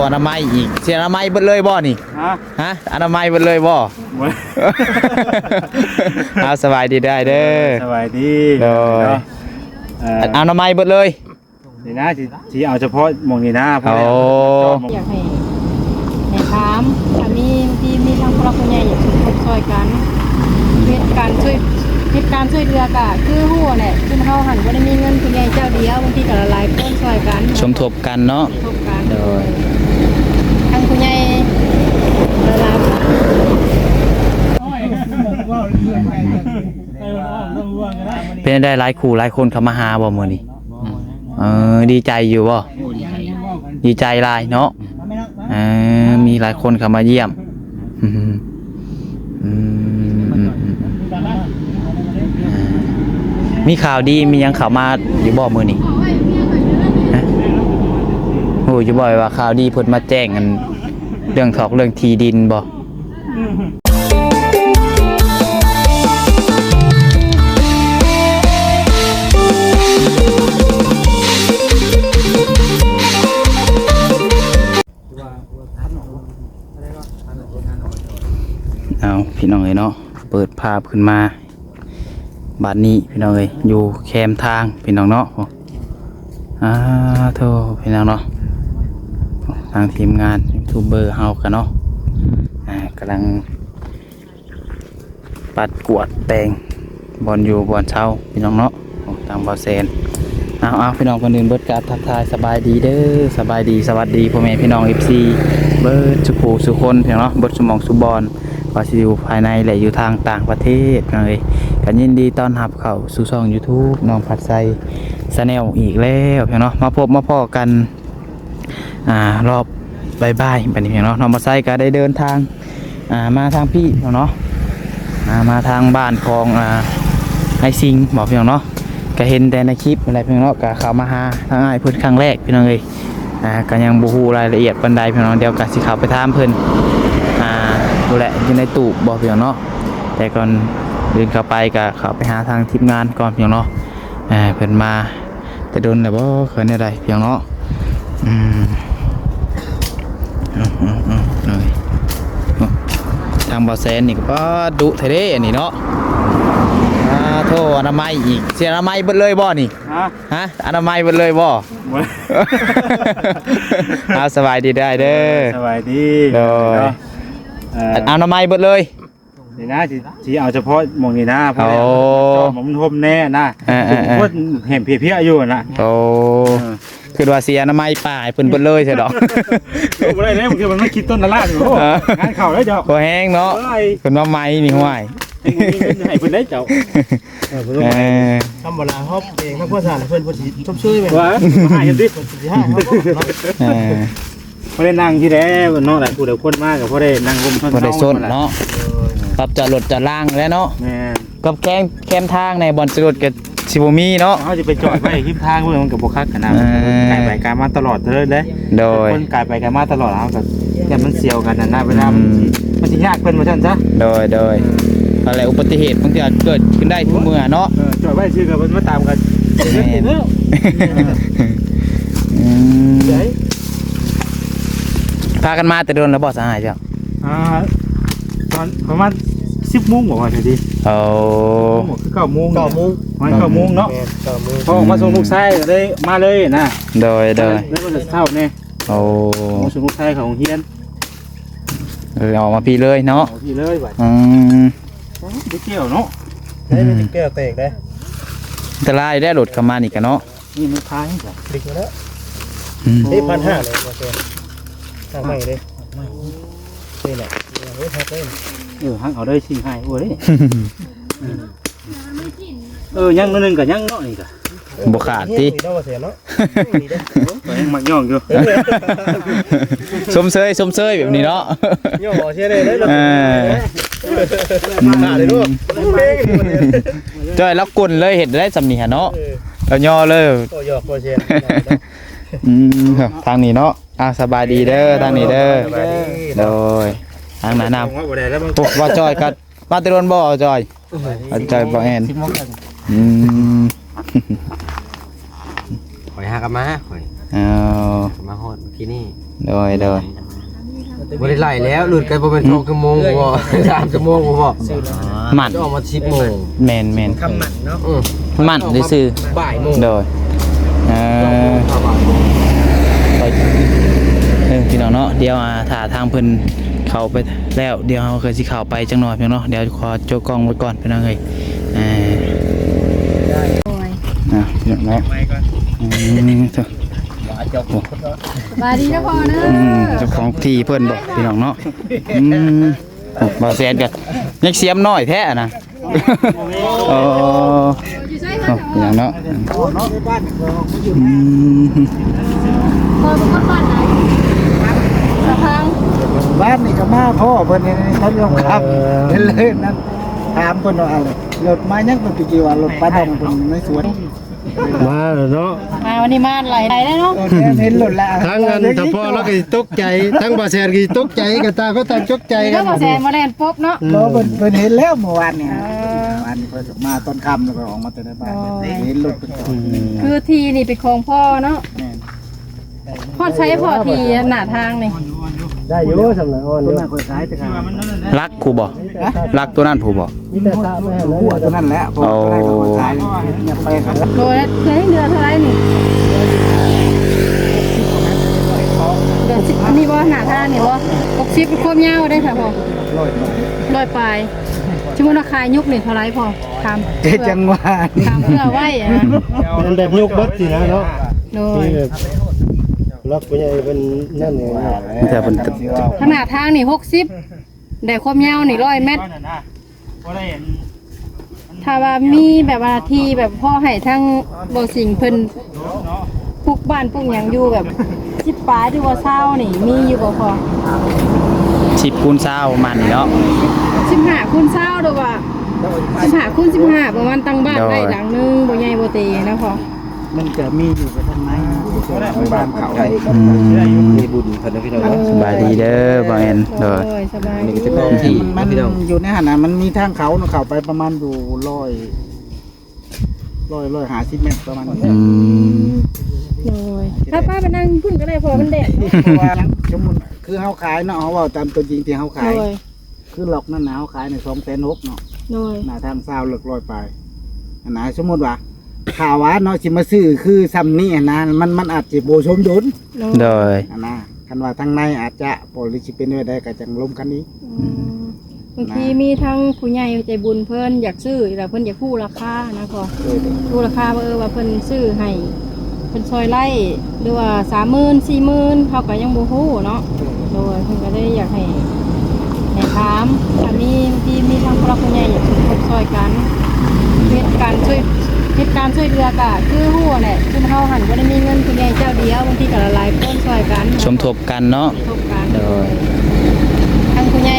อนามัยอีกเสียอนามัยเบิดเลยบ่นี่ฮะอนามัยเบิดเลยบ่เอาสบายดีได้เด้อสบายดีโดยอนามัยเบิดเลยนี่นะที่เอาเฉพาะมองนี่นะโอ้อยากให้ถามถ้ามีที่มีทางครอบครัวใหญ่อยากช่วยกันเหตุการณ์ช่วยเรือก็คือฮู้แหละคือเฮาหันบ่ได้มีเงินผู้ใหญ่เจ้าเดียวบางทีก็หลายคนช่วยกันสมทบกันเนาะทบกันโดยทางผู้ใหญ่หลายเป็นได้หลายคู่หลายคนเข้ามาหาบ่มื้อนี้ดีใจอยู่บ่ดีใจหลายเนาะมีหลายคนเข้ามาเยี่ยมมีข่าวดีมียังข่าวมาอยู่บ่มื้อนี้โหอยู่บ่ว่าข่าวดีเพิ่นมาแจ้งกันเรื่องเรื่องที่ดินบ่เอาพี่น้องเอ้ยเนาะเปิดภาพขึ้นมาบัดนี้พี่น้องเอ้ยอยู่แคมทางพี่น้องเนาะโธ่พี่น้องเนาะทางทีมงานยูทูบเบอร์เฮากันเนาะกำลังปัดกวาดแต่งบอลอยู่บอลเช้าพี่น้องเนาะทางบอลเซนเอาพี่น้องคนอื่นเบิดการทักทายสบายดีเด้อสบายดีสวัสดีพ่อแม่พี่น้อง FC เบิดสุขสุคนพี่น้องเนาะเบิดสมองสุบอลว่าสิอยู่ภายในและอยู่ทางต่างประเทศเลยกันยินดีต้อนรับเข้าสู่ช่อง YouTube น้องผัดไซชาแนลอีกแล้วพี่น้องเนาะมาพบมาพ่อกันรอบบ่ายๆแบบนี้พี่น้องเนาะน้องผัดไซก็ได้เดินทางมาทางพี่พี่น้องเนาะมาทางบ้านของไอซิงบอกพี่น้องเนาะก็เห็นแต่ในคลิปอะไรพี่น้องเนาะก็เข้ามาหาทางไอ้เพิ่นครั้งแรกพี่น้องเลยก็ยังบ่ฮู้รายละเอียดปานใดพี่น้องเดี๋ยวก็สิเข้าไปถามเพิ่นดูแลอยู่ในตู้บอกพี่น้องเนาะแต่ก่อนเดินเข้าไปก็เข้าไปหาทางทีมงานก่อนพี่น้องเนาะเพิ่นมาแต่โดนแล้วบ่เคยได้พี่น้องเนาะทางบ่อแซนนี่ก็ดุเท่เด้อันนี้เนาะโทษอนามัยอีกเสียอนามัยเบิดเลยบ่นี่ฮะอนามัยเบิดเลยบ่เอาสบายดีได้เด้อสบายดีโดยอนามัยเบิดเลยนี่นะที่เอาเฉพาะมองนี่นะเพราะผมทมแน่นะเพราะเห็นเพี้ยอยู่นะโอ้คือว่าเสียอนามัยป่าเพิ่นเบิดเลยใช่ดอกบ่ได้เลยคือมันไม่คิดต้นละลาดอยู่งานเข่าแล้วเจ้าบ่แห้งเนาะเพิ่นว่าไม้นี่ห้วยให้เพิ่นได้เจ้าธรรมดาเฮาเองทั้งพ่อสานเพิ่นบ่สิชมชื่อแม่นว่าให้เห็นดิสิให้บ่ได้นั่งที่แท้เนาะแหละผู้เดียวคนมากก็บ่ได้นั่งร่มต้นบ่ได้ซนเนาะปรับจอดรถจอดล่างแล้วเนาะแม่นกับแคมทางในบ่อนจอดก็สิบ่มีเนาะเฮาสิไปจอดไว้ริมทางเพิ่นมันก็บ่คักขนาดไกลไปไกลมาตลอดเลยเด้โดยคนไกลไปไกลมาตลอดเฮาก็แค่มันเสี่ยวกันนะเวลามันสิยากเพิ่นว่าซั่นซะโดยอะไรอุบัติเหตุบางทีอาจเกิดขึ้นได้ทุกเมื่อเนาะจอดไว้ชื่อกับมันมาตามกันพากันมาแต่โดนแล้วบ่สหายเจ้าตอนประมาณ10 โมงบอกว่าจะดีคือ9 โมงมัน9 โมงเนาะพอออกมาส่งลูกชายก็ได้มาเลยนะโดยแล้วก็เช้าแน่มาส่งลูกชายของเฮียนออกมาพี่เลยเนาะพี่เลยว่ะไปเกี่ยวเนาะได้มีแก้วแตกได้แต่ลายได้หลุดเข้ามานี่กันเนาะนี่มันพายจ้ะติดมาแล้วนี่1,500เลยโอเคทางใหม่เลยนี่แหละเฮ้ยทักเล่นหักเอาได้ชิงให้โอ้ยยังนึงกับยังเนาะนี่กะบ่ขาดติมักย่องอยู่สมเซยแบบนี้เนาะย่อเชื่อเลยเลยลูกจอยแล้วกุนเลยเห็นได้สำนีเนาะแล้วย่อเลยย่อโคเชนทางนี้เนาะสบายดีเด้อทางนี้เด้อโดยทางไหนนำว่าจอยกัดมาตะโดนบ่จอยบ่แอนหอยหากับมาหอย เอา มาฮอดที่นี่ โดย บ่ได้ไล่แล้วหลุดกันบ่เป็น2ชั่วโมงบ่3ชั่วโมงบ่ หมัน จะออกมา10โมง แม่น คำหมันเนาะ หมันซื่อ บ่ายโมง ๆโดยไปพี่น้องเนาะเดี๋ยวถ้าทางเพิ่นเข้าไปแล้วเดี๋ยวเฮาเคยสิเข้าไปจังหน่อยพี่น้องเนาะเดี๋ยวขอโจกกล้องไว้ก่อนพี่น้องเอ้ยโอ้ย พี่น้องเนาะ ไปก่อน เถอะ สบายดีเจ้าพ่อเด้อ เจ้าของที่เพิ่นบอกพี่น้องเนาะบ่แซนกันยังเสียมน้อยแท้นะโอ้ อยู่ใช่ พี่น้องเนาะ เนาะบ้านเราอยู่ พ่อเป็นคนบ้านไหนสะพัง บ้านนี่ก็มาพ่อเพิ่นนี่เขายอมครับเล่นๆนั้นถามเพิ่นว่าอะไรรถมายังเป็นปีกี่ว่ารถป้าดำเพิ่นในสวน มาแล้วเนาะ มาวันนี้มาไหลได้เนาะ เห็นรถแล้ว ทั้งอันถ้าพ่อแล้วก็ตกใจทั้งบ่แซนก็ตกใจก็ตาก็ตาตกใจ นี่ กั ก็ น มาแซมมาแลนปุ๊บเนาะ เราเพิ่นเห็นแล้วเมื่อวานเนี่ยวันนี้เพิ่นมาตอนค่ำแล้วก็ออกมาแต่ในบ้านเห็นรถเพิ่นจอด คือทีนี่เป็นของพ่อเนาะ แม่น พ่อใช้พ่อทีหน้าทางนี่ ได้อยู่สำหรับอ่อน ต้ อน ยู่ นั้นคนซ้ายแต่กัน รักผู้บ่รักตัวนั้นผู้บ่ มีแต่ตาแม่ หัวตัวนั้นแหละผมก็ได้คนซ้ายเนี่ยไปครับ โดยเคยเดือนเท่าไรนี่เดือน10อันนี้บ่หน้าทางนี่บ่60เป็นความยาวได้ค่ะพ่อ ร้อย 100ปลายสมมุติว่าขายยุคนี่เท่าไรพ่อถาม เจ๊จังหวะนี่ ถามเพื่อไว้อะนะ มันแบบยกเบิดสินะเนาะ โดย ล็อกผู้ใหญ่เป็นนั่นเอง มีแต่เพิ่น ขนาดทางนี่60ได้ความยาวนี่100 เมตร ถ้าว่ามีแบบว่าที่แบบพ่อให้ทั้งบ่สิ่งเพิ่นปลูกบ้านปลูกหยังอยู่แบบ10ปลายหรือว่า20นี่มีอยู่บ่พอ 10คูณ20ประมาณนี้เนาะ 15คูณ20หรือว่า15คูณ15ประมาณตั้งบ้านได้หลังนึงบ่ใหญ่บ่เตนะพอ มันจะมีอยู่กับทางไหนบ้านเขา มีบุญเพิ่นนะพี่น้อง สบายดีเด้อบ่แม่นโดย โอ้ยสบาย นี่ ดี ก็จะเป็นที่ มันอยู่ในหันน่ะมันมีทางเขาเขาไปประมาณอยู่150 เมตรประมาณนี้ โอ้ยถ้าป้าไปนั่งพุ่นก็ได้พอมันแดด เพราะว่าสมมุติคือเฮาขายเนาะเฮาเว้าตามตัวจริงที่เฮาขาย โอ้ย คือหลอกนั่นน่ะเฮาขายใน2,600,000เนาะ โอ้ย หน้าทางซาวหลักร้อยไปอันนะสมมติว่าข่าวว่าเนาะสิมาซื้อคือซ้ำนี่อันนะมันอาจจะโบชมดุล โดย อันนะคันว่าทางในอาจจะปลิสิเป็นไว้ได้ก็จังลมคันนี้ บางทีมีทั้งผู้ใหญ่ใจบุญเพิ่นอยากซื้อแล้วเพิ่นอยากคู่ราคานะพอคู่ราคาว่าเพิ่นซื้อให้เพิ่นซอยไล่หรือว่า30,000 40,000เฮาก็ยังบ่ฮู้เนาะโดยเพิ่นก็เลยอยากให้ถามถ้ามีบางทีมีทั้งผู้หลักผู้ใหญ่อยากสมทบช่วยกันเฮ็ดการช่วยเรือก็คือฮู้แหละคือเฮาหันบ่ได้มีเงินผู้ใหญ่เจ้าเดียวบางทีก็หลายคนช่วยกัน สมทบกันเนาะ ทบกัน โดย ทางผู้ใหญ่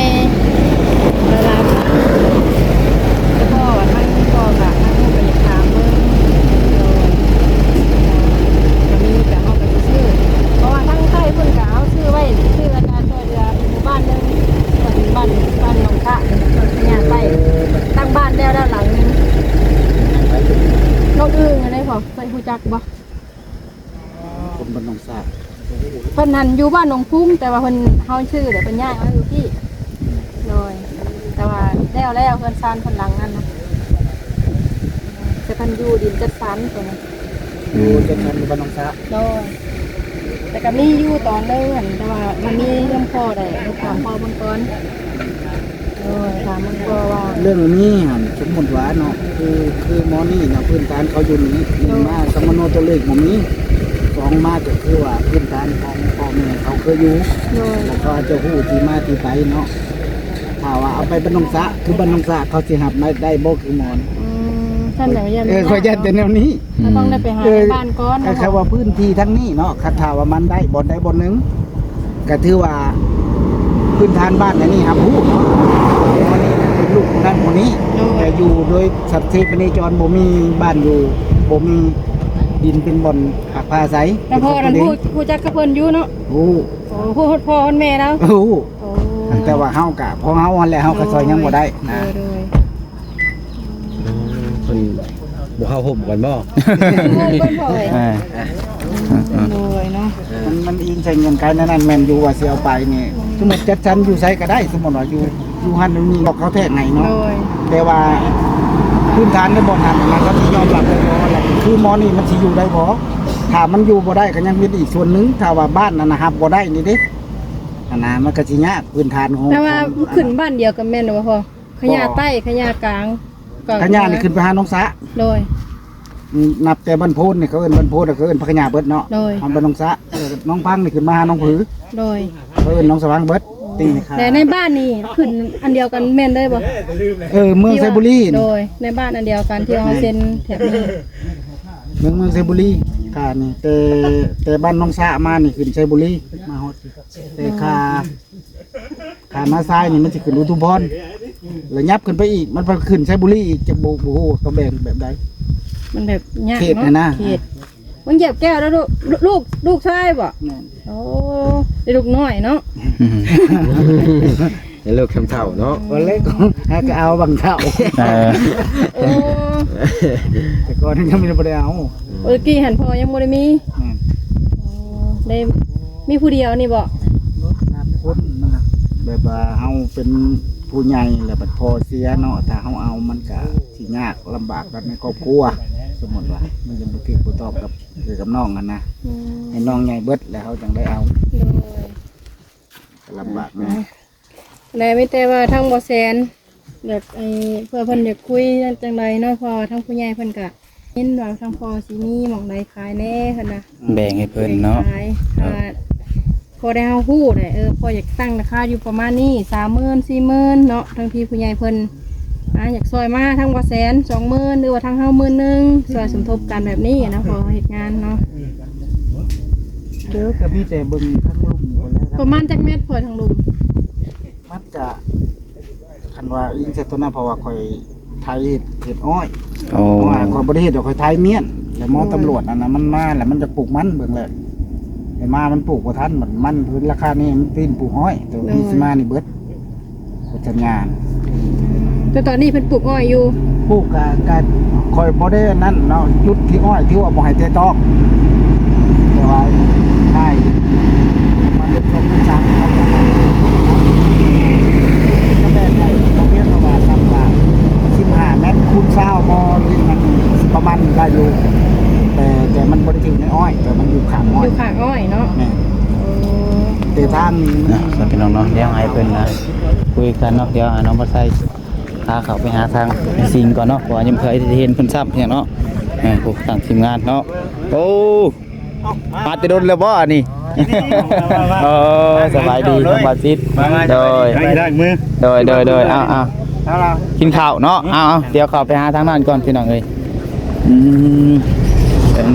หลายๆแล้วก็ทางพ่อกับทางลูกก็อยากถามเบิ่งก็มีแต่เฮาก็ซื้อเพราะว่าทางใต้เพิ่นก็เอาซื้อไว้ซื้ออาจารย์ช่วยเรืออีกหมู่บ้านนึงบ้านหนองกะเนี่ยใต้ตั้งบ้านแล้วด้านหลังนกอึ่งอะไรพอเคยรู้จักบ่ คนบ้านหนองสา เพิ่นหันอยู่บ้านหนองพุ่มแต่ว่าเพิ่นเฮาชื่อเดี๋ยวเพิ่นย้ายมาอยู่ที่เลยแต่ว่าแล้วเพิ่นซานเพิ่นหลังนั่นนะจะเพิ่นอยู่ดินจัดสรรตัวนี้ อยู่จังหวัดบ้านหนองสา เลยแต่ก็มีอยู่ตอนเดินแต่ว่ามันมีเรื่องพ่อได้ถามพ่อเบิ่งก่อนถามมันก็ว่า เรื่องนี้หั่นสมมุติว่าเนาะคือหมอนี่เนาะพื้นฐานเขาอยู่นี่1มาสมโนตัวเลขบ่มี2มาก็คือว่าพื้นฐานของพ่อแม่เขาเคยอยู่ เลย แล้วก็จะฮู้ที่มาที่ไปเนาะถ้าว่าเอาไปบ้านหนองสาคือบ้านหนองสาเขาสิรับได้บ่คือหมอน ท่านไหนยัน ขอยันแต่แนวนี้ ก็ต้องได้ไปหาในบ้านก่อน ก็คือว่าพื้นที่ทั้งนี้เนาะคัดถาว่ามันได้บ่ได้บ่หนึงก็ถือว่าพื้นฐานบ้านอันนี้ครับผู้เนาะวันนี้เป็นลูกของนั้นคนนี้แต่อยู่โดยสัตว์เทพนิจรบ่มีบ้านอยู่บ่มีดินเป็นบ่อนผักพาอาศัย แต่พ่อนั้นผู้จักกับเพิ่นอยู่เนาะ โอ้ โอ้ผู้พ่อคนแม่แล้ว โอ้ โอ้ แต่ว่าเฮากะพอเฮาอันแล้วเฮาก็ซอยยังบ่ได้นะ โดย เพิ่นบ่เข้าห่มกันบ่ เพิ่นพ่อเอ้ย อ่า โดยเนาะ มันอิงใช้เงินไกลนั่นแม่นอยู่ว่าสิเอาไปนี่สมมุติจัดสรรอยู่ไสก็ได้สมมุติว่าอยู่หันนี่บอกเขาแท้ไงเนาะ โดย แต่ว่าพื้นฐานในบ่อนั้นมันก็สิยอมรับได้บ่ว่าคือหมอนี่มันสิอยู่ได้บ่ถ้ามันอยู่บ่ได้ก็ยังมีอีกส่วนหนึงถ้าว่าบ้านนั้นนะครับบ่ได้นี่เด้อันนั้นมันก็สิยากพื้นฐานของ แต่ว่าขึ้นบ้านเดียวกับแม่นบ่พอขยะใต้ขยะกลางก็ ขยะนี่ขึ้นไปหาน้องสะ โดย นับแต่บ้านโพนนี่เขาเอิ้นบ้านโพนเขาเอิ้นพักขยะเบิดเนาะ โดย ทำบ้านน้องสะน้องพังนี่ขึ้นมาหาน้องผือ โดย เขาเอิ้นน้องสว่างเบิดตีนี่ค่ะ แต่ในบ้านนี่ขึ้นอันเดียวกันแม่นได้บ่ เมืองไซบุรี โดยในบ้านอันเดียวกันที่เฮาเซ็นแถบนี้ เมืองไซบุรีค่ะนี่แต่บ้านน้องสะมานี่ขึ้นไซบุรีมาฮอดแต่ขามาซ้ายนี่มันสิขึ้นอุทุมพรแล้วยับขึ้นไปอีกมันไปขึ้นไซบุรีอีกจะโบโหก็แบ่งแบบใด มันแบบยาก เขตน่ะนะ เขตมันเหยียบแก้วแล้วลูกชายบ่โอ้ได้ลูกน้อยเนาะ ให้ลูกคำเฒ่าเนาะ วันเล็กก็เอาบางเท่า โอ้ แต่ก่อนนี่ยังไม่ได้เอา เมื่อกี้หันพอยังบ่ได้มีอ๋อได้มีผู้เดียวนี่บ่ คนนะครับแบบว่าเฮาเป็นผู้ใหญ่แล้วบัดพอเสียเนาะถ้าเฮาเอามันก็สิยากลำบากกันในครอบครัวสมมติว่ามันจะบ่ถือบ่ตอบกับน้องกันนะ อืม ให้น้องใหญ่เบิดแล้วเขาจังได้เอา โดย ก็ลำบากนะ แล้วไม่แต่ว่าทั้งบ่แซนอยากเพื่อเพิ่นอยากคุยจังไดเนาะเพอทั้งผู้ใหญ่เพิ่นก็ยินว่าทั้งพ่อสิมีหม่องใดขายแน่เพิ่นน่ะ แบ่งให้เพิ่นเนาะ ขายพอได้เฮาฮู้ได้พออยากตั้งราคาอยู่ประมาณนี้ 30,000 40,000เนาะทั้งพี่ผู้ใหญ่เพิ่นอยากซอยมาทั้งบ่แสน 20,000หรือว่าทั้งเฮา10,000ซอยสมทบกันแบบนี้นะพอเฮ็ดงานเนาะ เด้อก็มีแต่เบิ่งทั้งลุมคนแล้ว ประมาณจักเม็ดพอทั้งลุม มันจะคันว่าอิงเสตัวนั้นเพราะว่าคอยไทยเห็ดอ้อย โอ้ เพราะว่าคอยบ่ได้เฮ็ดดอกคอยไทยเมียนแล้วหมอตำรวจอันนั้นมันมาแล้วมันจะปลูกมันเบิ่งแหละแต่มามันปลูกบ่ทันมันพื้นราคานี่มันปีนปลูกอ้อยแต่ว่าพี่สิมานี่เบิดโฆษณา แต่ตอนนี้เพิ่นปลูกอ้อยอยู่ ปลูกกะคอยบ่ได้นั่นเนาะยุดที่อ้อยที่ว่าบ่ให้เตะตอกแต่ว่าใช่มันเป็นต้นช้างเขาก็แบบไหนต้องเรียนประมาณ3 บาท15 เมตรคูณ20มอนี่มันประมาณได้อยู่แต่มันบ่ได้ถึงในอ้อยแต่มันอยู่ข้างอ้ อ อย ยู่ข้างอ้อยเนาะ แม่แต่ทางนี้ นะสำหรับพี่น้องเนาะเดี๋ยวให้เพิ่นนะคุยกันเนาะเดี๋ยวน้องบ่ใส่พาเขาไปหาทางสิงก่อนเนาะเพราะว่ายังเคยได้เห็นเพิ่นซ้ำเนี่ยเนาะพวกทางทีมงานเนาะโอ้มาแต่โดนแล้วบ่อันนี้สบายดีน้องบาซิดโดย ได้มือ โดยเอากินข้าวเนาะเอาเดี๋ยวเข้าไปหาทางนั้นก่อนพี่น้องเอ้ย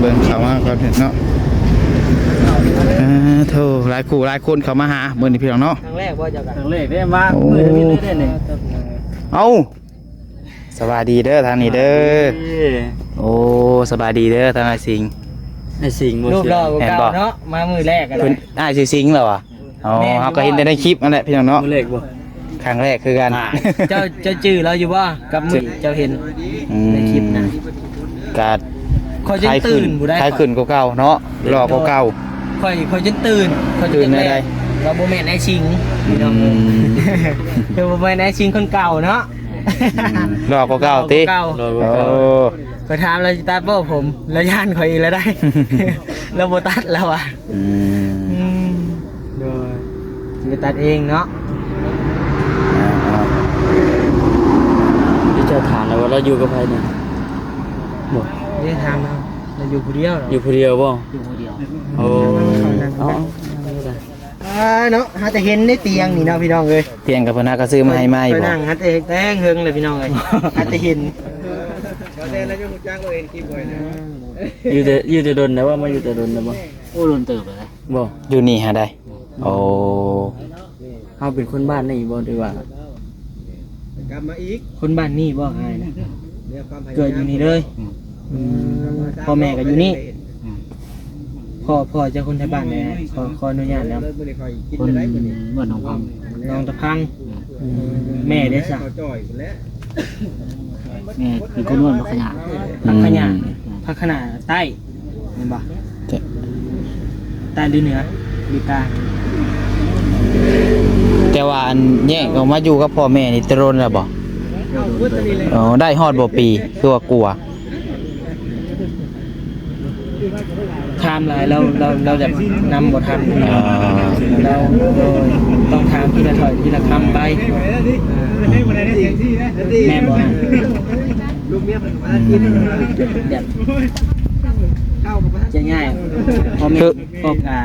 เบิ่งเข้ามาก่อนเนาะโธ่หลายคู่หลายคนเข้ามาหามื้อนี้พี่น้องเนาะ ครั้งแรกบ่เจ้ากัน ทางเลขได้มา โอ้ มือนี้ได้เนี่ย เอาสบายดีเด้อทางนี้เด้อโอ้สบายดีเด้อทางไอ้สิงห์ ไอ้สิงห์ รูปหล่อ แม่น เก่า บ่ เนาะมามือแรกกัน เพิ่นอ้ายชื่อสิงห์เหรอวะอ๋อ แม่นอยู่ เฮาก็เห็นแต่ในคลิปนั่นแหละพี่น้องเนาะ มือเลขบ่ ครั้งแรกคือกัน เจ้าจื้อเราอยู่บ่กับมือเจ้าเห็น ในคลิปนะ กาด คอยจนตื่นบ่ได้ คล้ายขึ้นกว่าเก่าเนาะรอกว่าเก่า คอยจนตื่นคอยจ ตื่น น ได้ แร ได้ กเราบ่แม่นไอ้ชิงพี่น้อง อืม เดี๋ยวบ่แม่นไอ้ชิงคนเก่าเนาะ รอกว่าเก่าติ เก่า โอ้ ก็ถามเราจะตัดบ่ผมแล้วย่านข่อยอีกแล้วได้ เราบ่ตัดแล้วอ่ะ อืม โดยจะตัดเองเนาะ ที่เจ้าถามเลยว่าเราอยู่กับใครเนี่ยบ่ ไม่ได้ถามเราอยู่ผู้เดียวเหรอ อยู่คนเดียวบ่ อยู่ผู้เดียว โอ้เอา เนาะหาแต่เห็นในเตียงนี่เนาะพี่น้องเอ้ย เตียงกับเพิ่นน่ะก็ซื้อมาให้ใหม่ ไป บ่ นั่งหาแต่แต้งเฮิงเลยพี่น้องเอ้ยหาแต่เห็น อยู่แต่ดนนะว่ามาอยู่แต่ดนนะบ่โอ้ดนเติบเลยบ่ อยู่นี่หาได้โอ้ เฮาเป็นคนบ้านนี่บ่ดีว่าคนบ้านนี่บ่อายนะเกิดอยู่นี่เลยพ่อแม่ก็อยู่นี่พ่อเจ้าคนไทยบ้านเนี่ยขออนุญาตนะ คนเมื่อน้องพัง น้องตะพังแม่ได้สัก แม่เป็นคนนวดพักขยะ พักขยะพักขนาดใต้เห็นปะ ใต้หรือเหนือหรือกลาง แต่ว่าอันแยกออกมาอยู่กับพ่อแม่นี่ตะโรนแล้วบ่อ๋อได้ฮอดบ่ปีคือว่ากลัว ถามหลายเราจะนำบ่ทันเราต้องถามทีละถอยทีละคำไปแม่บอกแบบจะง่ายพอแม่พอกา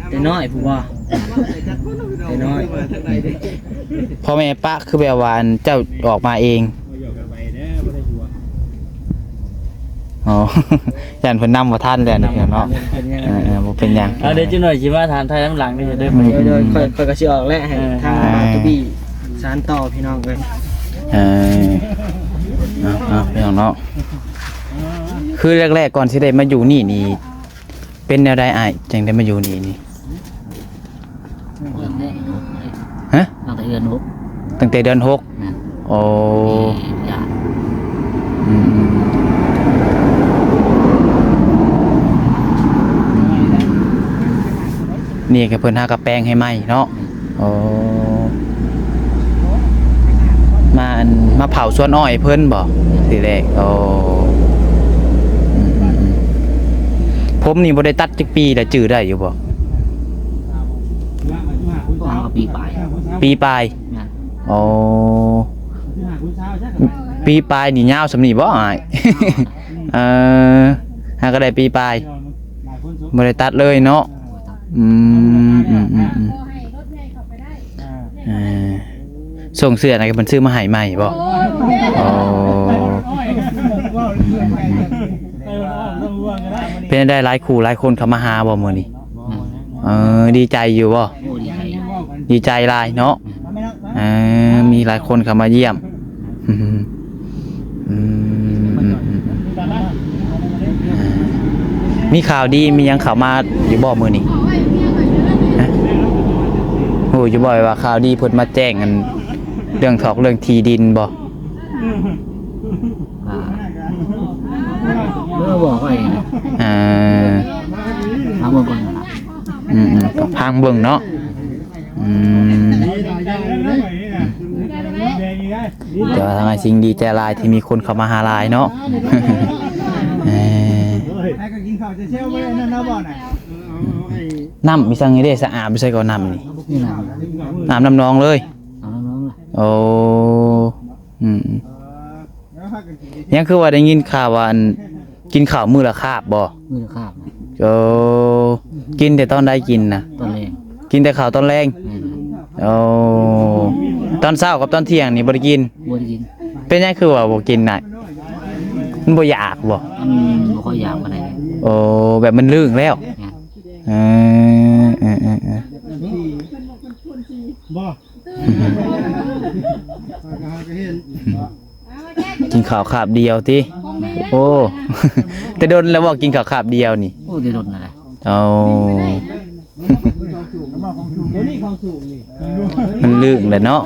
แต่น้อยผู้ว่าแต่น้อย พ่อแม่ปะคือแบบว่าอันเจ้าออกมาเองอ๋อ ยันเพิ่นนำบ่ทันแล้วนี่เนาะบ่เป็นหยัง เดี๋ยวจังหน่อยสิว่าถามไทยน้ำหลังนี่จะได้เดี๋ยวค่อยก็สิออกแล้วให้ทางบาตูบี้สานต่อพี่น้องเอ้ย พี่น้องเนาะคือแรกๆก่อนที่ได้มาอยู่นี่เป็นแนวใดอ้ายจังได้มาอยู่นี่ฮะตั้งแต่เดือน6โอ้นี่ก็เพิ่นหากระแปลงให้ใหม่เนาะโอ้มาเผาสวนอ้อยเพิ่นบ่ทีแรกโอ้ผมนี่บ่ได้ตัดจักปีแล้วจื้อได้อยู่บ่ปีปลายโอ้ปีปลายนี่ยาวสำนี้บ่อ้าย หาก็ได้ปีปลายบ่ได้ตัดเลยเนาะส่งเสื้อนะก็มันซื้อมาให้ใหม่บ่เป็นได้หลายคู่หลายคนเข้ามาหาบ่มื้อนี้ดีใจอยู่บ่ดีใจหลายเนาะมีหลายคนเข้ามาเยี่ยมมีข่าวดีมียังข่าวมาอยู่บ่มื้อนี้โอ้อยู่บ่อยว่าข่าวดีเพิ่นมาแจ้งกันเรื่องถอกเรื่องที่ดินบ่บอกไว้พังเบิ่งก่อนพังเบิ่งเนาะแต่ว่าทางไอ้สิ่งดีใจหลายที่มีคนเข้ามาหาหลายเนาะน้ำมีสังเกตสะอาดไม่ใช่ก็น้ำนี่น้ำนองเลยโอ้ยังคือว่าได้ยินข่าวว่ากินข้าวมื้อละคาบบ่มื้อละคาบโอ้กินแต่ตอนใดกินน่ะตอนแรงกินแต่ข้าวตอนแรงโอ้ตอนเช้ากับตอนเที่ยงนี่บ่ได้กินเป็นยังคือว่าบ่กินน่ะมันบ่อยากบ่บ่ค่อยอยากปานใดโอ้แบบมันลื่นแล้วกินข้าวคาบเดียวติโอ้แต่โดนแล้วบอกกินข้าวคาบเดียวนี่โอ้จะโดนอะไรเอามันลื่นเลยเนาะ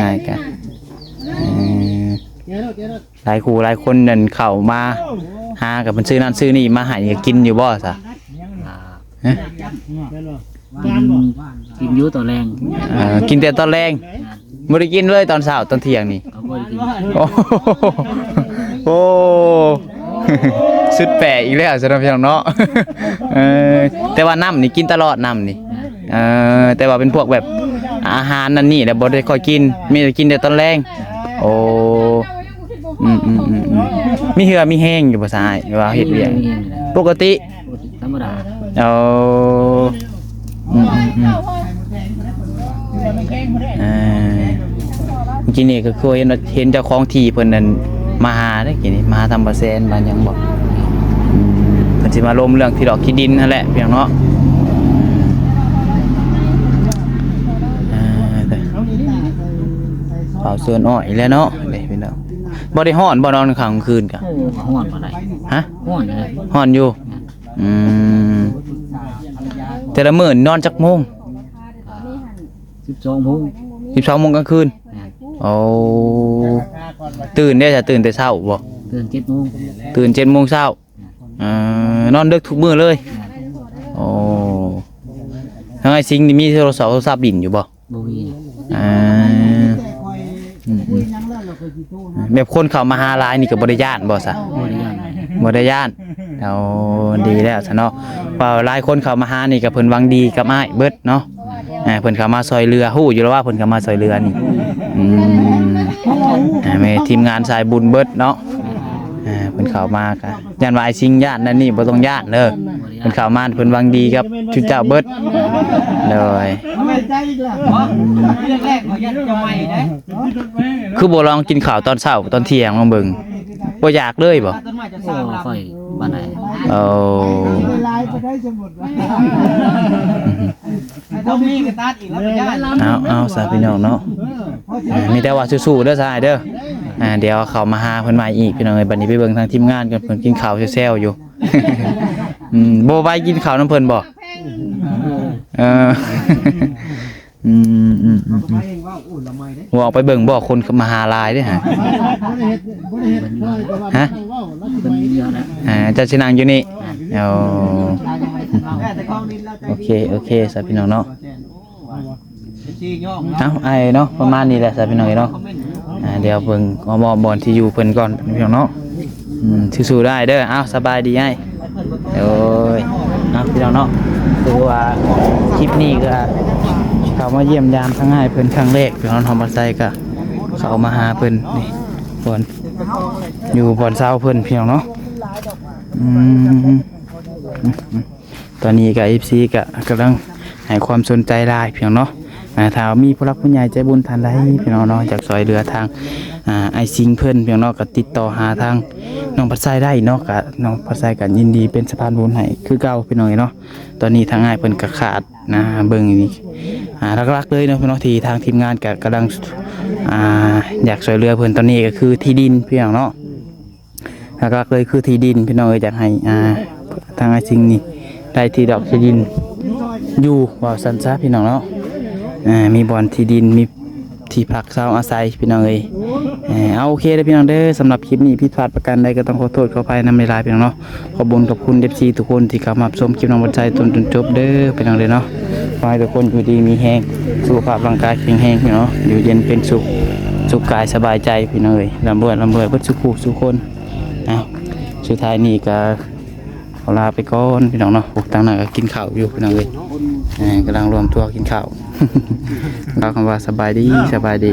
ง่ายๆกันหลายคู่หลายคนนั่นเข้ามาหากับมันซื้อนั่นซื้อนี่มาให้กินอยู่บ่ซะกินอยู่ตอนแรงกินแต่ตอนแรงไม่ได้กินเลยตอนเช้าตอนเที่ยงนี่โอ้สุดแปลกอีกแล้วสำหรับพี่น้องเนาะแต่ว่าน้ำนี่กินตลอดน้ำนี่แต่ว่าเป็นพวกแบบอาหารนั่นนี่แต่บ่ได้ค่อยกินมีแต่กินแต่ตอนแรงโอ้มีเหือมีแห้งอยู่ภาษาไอ้ว่าเฮ็ดเวียงปกติธรรมดากินนี่ก็เคยเห็นเจ้าของที่เพิ่นนั่นมาหาได้กินนี่มาทำบ่แซนบางอย่างบ่เพิ่นสิมาล้มเรื่องที่ดอกที่ดินนั่นแหละพี่น้องเนาะเผาเสื้ออ้อยแล้วเนาะเด้พี่น้องบ่ได้ฮ้อนบ่นอนค้างคืนกะฮ้อนบ่ได้ฮะฮ้อนเลยฮ้อนอยู่แต่ละมื้อนอนจักโมง12 โมง12 โมงกลางคืนโอ้ตื่นได้จะตื่นแต่เช้าบ่ตื่น 7 โมงตื่น 7 โมงเช้านอนดึกทุกมื้อเลย โอ้ทั้งไอ้ซิงนี่มีโทรศัพท์ดินอยู่บ่ บ่มี อ่าแบบคนเข้ามาหาหลายนี่ก็บ่ได้ย่านบ่ซะ บ่ได้ยัง บ่ได้ย่านเอาดีแล้วซะเนาะเปล่าหลายคนเข้ามาหานี่ก็เพิ่นหวังดีกับอ้ายเบิดเนาะเพิ่นเข้ามาซอยเรือฮู้อยู่แล้วว่าเพิ่นเข้ามาซอยเรือนี่แม่ทีมงานสายบุญเบิดเนาะเพิ่นเข้ามาก็ย่านว่าไอ้ซิงย่านนั่นนี่บ่ต้องย่านเด้อเพิ่นเข้ามาเพิ่นหวังดีกับชุดเจ้าเบิดเลย แรกเขายันจะใหม่ได้ คือบ่ลองกินข้าวตอนเช้าตอนเที่ยงลองเบิ่งบ่อยากเลยบ่ ต้นไม้จะสร้างค่อยบ้านไหน เอา ลายไปได้สมุดว่า ต้องมีกระตัดอีกแล้วไปย่าน เอาซะพี่น้องเนาะมีแต่ว่าสู้ๆเด้อซายเด้อเดี๋ยวเขามาหาเพิ่นมาอีกพี่น้องเอ้ยบัดนี้ไปเบิ่งทางทีมงานกันเพิ่นกินข้าวแซ่ๆอยู่บ่ไว้กินข้าวนำเพิ่นบ่เออว่าไปเบิ่งบ่คนมาหาหลายเด้อฮะฮะเจ้าสินั่งอยู่นี่เอาโอเคซะพี่น้องเนาะเอาไอ้เนาะประมาณนี้แหละซะพี่น้องเนาะเดี๋ยวเบิ่งมอบอลที่อยู่เพิ่นก่อนพี่น้องเนาะสู้ๆได้เด้อเอาสบายดีไอ้โอ้ยเอาพี่น้องเนาะคือว่าคลิปนี้ก็เขามาเยี่ยมยามทั้งง่ายเพิ่นครั้งแรกพี่น้องทอมบัสไซก็เขามาหาเพิ่นนี่บอนอยู่บอนเช้าเพิ่นพี่น้องเนาะตอนนี้ก็ FC ก็กำลังให้ความสนใจหลายพี่น้องเนาะถ้ามีผู้รักผู้ใหญ่ใจบุญท่านใดพี่น้องเนาะจากซอยเรือทางไอซิงเพิ่นพี่น้องเนาะก็ติดต่อหาทางน้องปัสไซได้เนาะก็น้องปัสไซก็ยินดีเป็นสะพานบุญให้คือเก่าพี่น้องเนาะตอนนี้ทางง่ายเพิ่นก็ขาดเบิ่งนี่หลักๆเลยเนาะพี่น้องที่ทางทีมงานก็กำลังอยากช่วยเหลือเพิ่นตอนนี้ก็คือที่ดินพี่น้องเนาะหลักๆเลยคือที่ดินพี่น้องอยากให้ทางไอซิงนี่ได้ที่ดอกที่ดินอยู่ว่าซั่นซะพี่น้องเนาะมีบ่อนที่ดินมีที่พักเช่าอาศัยพี่น้องเอ้ยเอาโอเคเด้อพี่น้องเด้อสำหรับคลิปนี้ผิดพลาดประการใดก็ต้องขอโทษขออภัยนำในลายพี่น้องเนาะขอบคุณ FC ทุกคนที่เข้ามาชมคลิปน้องบันใจจนจบเด้อพี่น้องเด้อเนาะขอให้ทุกคนอยู่ดีมีแรงสุขภาพร่างกายแข็งแรงพี่น้องอยู่เย็นเป็นสุขกายสบายใจพี่น้องเอ้ยร่ำรวยเบิดสุขคนสุดท้ายนี้ก็ขอลาไปก่อนพี่น้องเนาะพวกตั้งหน้าก็กินข้าวอยู่พี่น้องเอ้ยกำลังรวมตัวกินข้าวเราคำว่าสบายดี